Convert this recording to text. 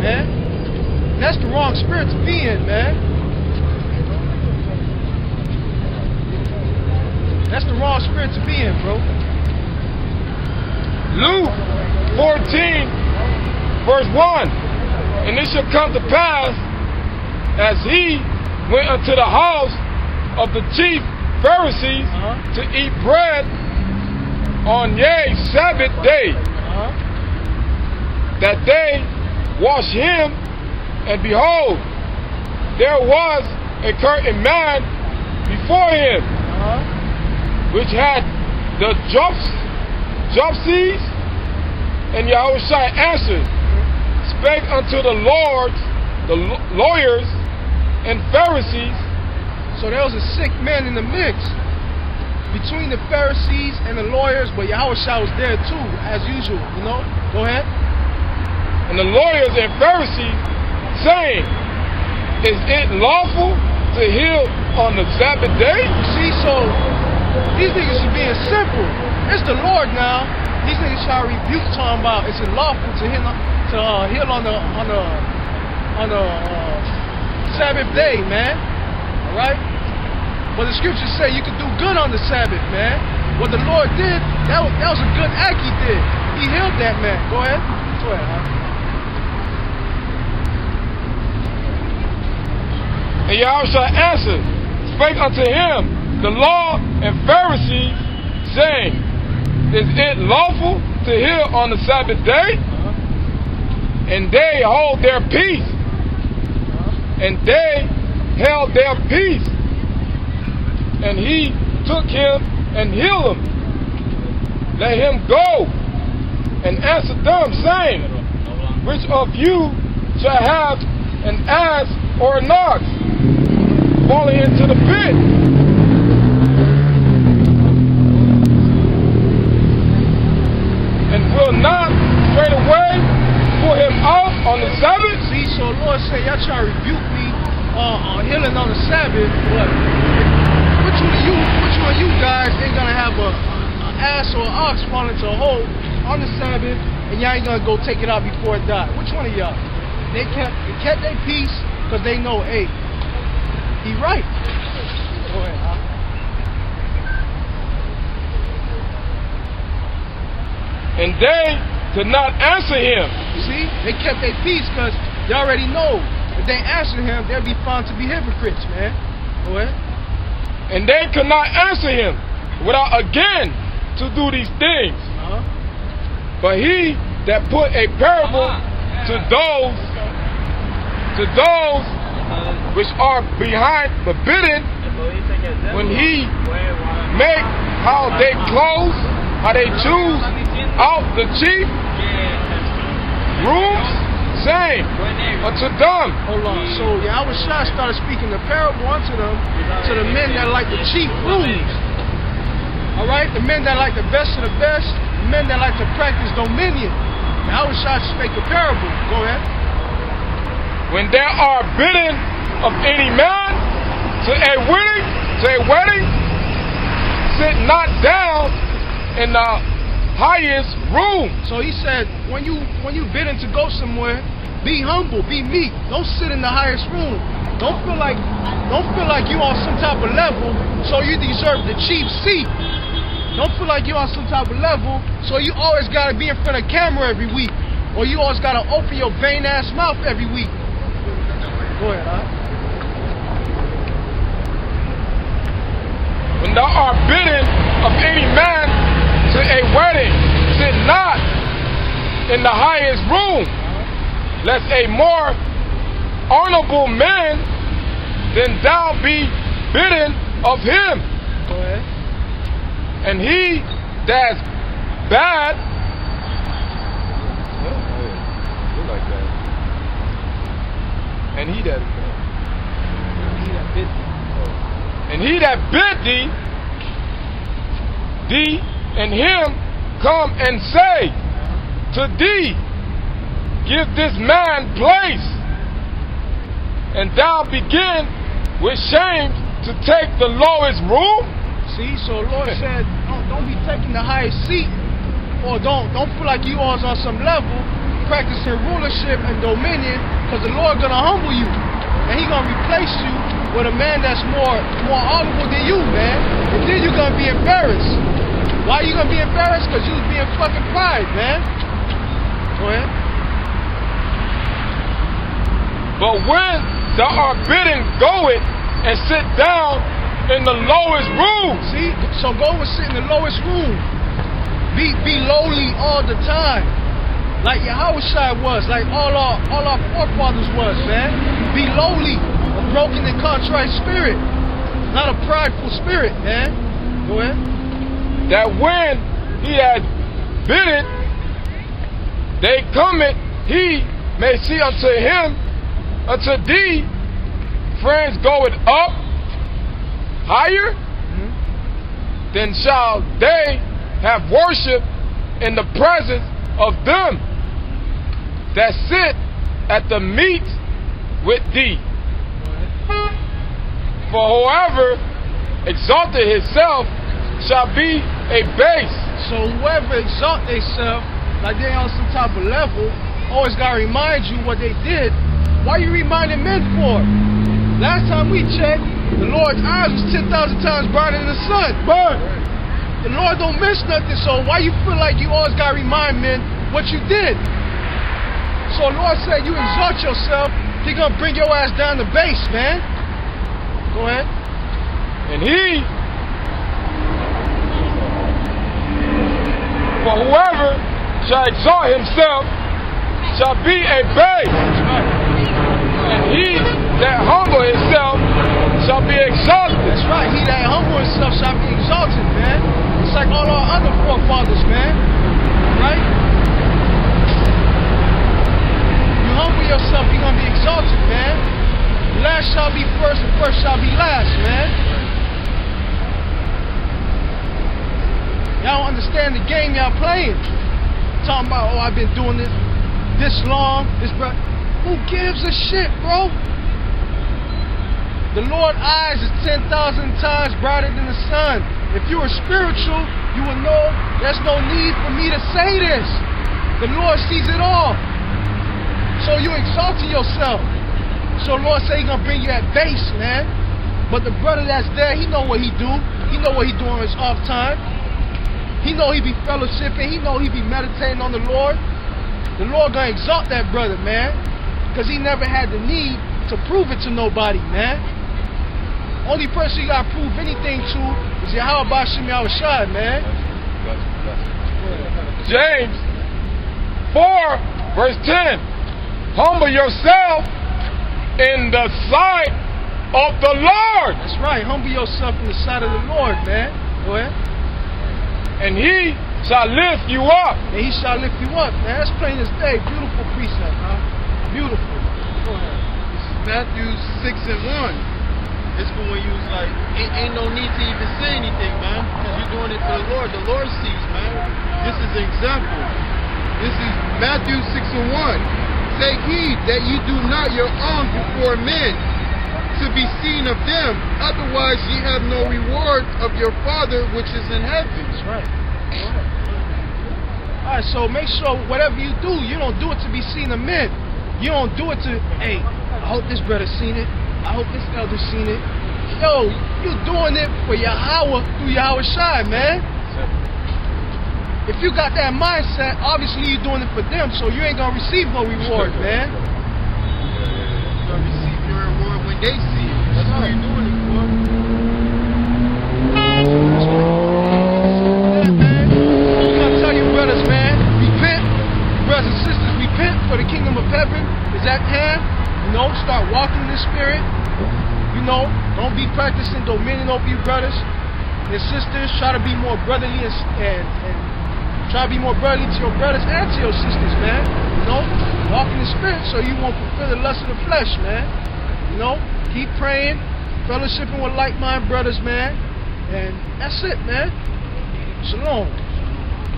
man. And that's the wrong spirit to be in, man. That's the wrong spirit to be in, bro. Luke 14, verse 1. And it shall come to pass, as he went unto the house of the chief Pharisees to eat bread on Sabbath day, that they washed him, and behold, there was a certain man before him, which had the dropsies, and Yahawashi answered, spake unto the lawyers and Pharisees. So there was a sick man in the mix between the Pharisees and the lawyers, but Yahawashi was there too, as usual, you know? Go ahead. And the lawyers and Pharisees saying, is it lawful to heal on the Sabbath day? See, so these niggas are being simple. It's the Lord now. These niggas try to rebuke, talking about is it lawful to heal on the Sabbath day, man. All right. But the scriptures say you can do good on the Sabbath, man. What the Lord did, that was a good act he did. He healed that man. Go ahead. Go ahead. And Yahawashi answered, spake unto him the law and Pharisees, saying, is it lawful to heal on the Sabbath day? And they hold their peace. And they held their peace. And he took him and healed him. Let him go. And answered them, saying, which of you shall have an ass or an ox falling into the pit, and will not straightway pull him out on the Sabbath? See, so the Lord said, y'all try to rebuke me on healing on the Sabbath, but which one of you guys ain't gonna have an ass or an ox fall into a hole on the Sabbath, and y'all ain't gonna go take it out before it died? Which one of y'all? They kept their peace because they know, hey, he right. Go ahead, And they did not answer him. See, they kept their peace because they already know if they answer him, they'll be found to be hypocrites, man. Go ahead. And they could not answer him without again to do these things. But he that put a parable to those which are behind forbidden, when he make how they close, how they choose out the chief rooms, saying unto them. Hold on. So Yahawashi started speaking the parable unto them, to the men that like the chief rooms. All right, the men that like the best of the best, the men that like to practice dominion. Yahawashi spake a parable. Go ahead. When there are bidden of any man to a wedding, sit not down in the highest room. So he said, when you bidden to go somewhere, be humble, be meek. Don't sit in the highest room. Don't feel like you on some type of level, so you deserve the cheap seat. Don't feel like you on some type of level, so you always gotta be in front of camera every week, or you always gotta open your vain ass mouth every week. Go ahead, When thou art bidden of any man to a wedding, sit not in the highest room, lest a more honorable man than thou be bidden of him. Go ahead. And he that's bad, and he that bid thee and him come and say to thee, give this man place, and thou begin with shame to take the lowest room. See, so the Lord said, don't be taking the highest seat, or don't feel like you are on some level, practicing rulership and dominion, because the Lord gonna humble you, and He gonna replace you with a man that's more honorable than you, man. And then you're gonna be embarrassed. Why you gonna be embarrassed? Because you was being fucking pride, man. Go ahead. But when thou art bidden, go it and sit down in the lowest room. See? So go and sit in the lowest room. Be lowly all the time. Like Yahawashi was, like all our forefathers was, man. Be lowly, a broken and contrite spirit. Not a prideful spirit, man. Go ahead. That when he had bidden, they cometh, he may see unto him, unto thee, friends goeth up higher, then shall they have worship in the presence of them that sit at the meat with thee. For whoever exalted himself shall be a base. So whoever exalt themselves like they on some type of level, always gotta remind you what they did. Why you reminding men for? Last time we checked, the Lord's eyes was 10,000 times brighter than the sun. But the Lord don't miss nothing, so why you feel like you always gotta remind men what you did? So the Lord said you exalt yourself, He gonna bring your ass down to base, man. Go ahead. And he, for whoever shall exalt himself shall be a base. And he that humble himself shall be exalted. That's right. He that humble himself shall be exalted, man. It's like all our other forefathers, man. Right? You humble yourself, you're gonna be exalted, man. Last shall be first, and first shall be last, man. Y'all don't understand the game y'all playing. Talking about, oh, I've been doing this long, this bro. Who gives a shit, bro? The Lord's eyes is 10,000 times brighter than the sun. If you were spiritual, you would know there's no need for me to say this. The Lord sees it all. So you exalting yourself. So the Lord say He's gonna bring you at base, man. But the brother that's there, he know what he do. He know what he do on his off time. He know he be fellowshipping. He know he be meditating on the Lord. The Lord gonna exalt that brother, man. Because he never had the need to prove it to nobody, man. Only person you gotta prove anything to is Yahawah Bahasham Yahawashi, man. James 4 verse 10. Humble yourself in the sight of the Lord. That's right. Humble yourself in the sight of the Lord, man. Go ahead. And He shall lift you up. And He shall lift you up, man. That's plain as day. Beautiful precept, huh? Beautiful. Go ahead. This is Matthew 6 and 1. It's when you was like, ain't no need to even say anything, man. Because you're doing it for the Lord. The Lord sees, man. This is an example. This is Matthew 6 and 1. Take heed that ye do not your own before men, to be seen of them. Otherwise ye have no reward of your Father which is in heaven. That's right. Alright, so make sure whatever you do, you don't do it to be seen of men. You don't do it to, hey, I hope this brother seen it. I hope this elder seen it. Yo, you doing it for Yahawah through Yahawashi, man. If you got that mindset, obviously you're doing it for them, so you ain't gonna receive no reward, man. You're gonna receive your reward when they see it. That's what you're doing it for. I'm gonna tell you, brothers, man, repent. Brothers and sisters, repent, for the kingdom of heaven is at hand. You know, start walking in the spirit. You know, don't be practicing dominion over you brothers and sisters. Try to be more brotherly and try to be more brotherly to your brothers and to your sisters, man. You know, walk in the spirit so you won't fulfill the lust of the flesh, man. You know, keep praying, fellowshipping with like-minded brothers, man. And that's it, man. Shalom.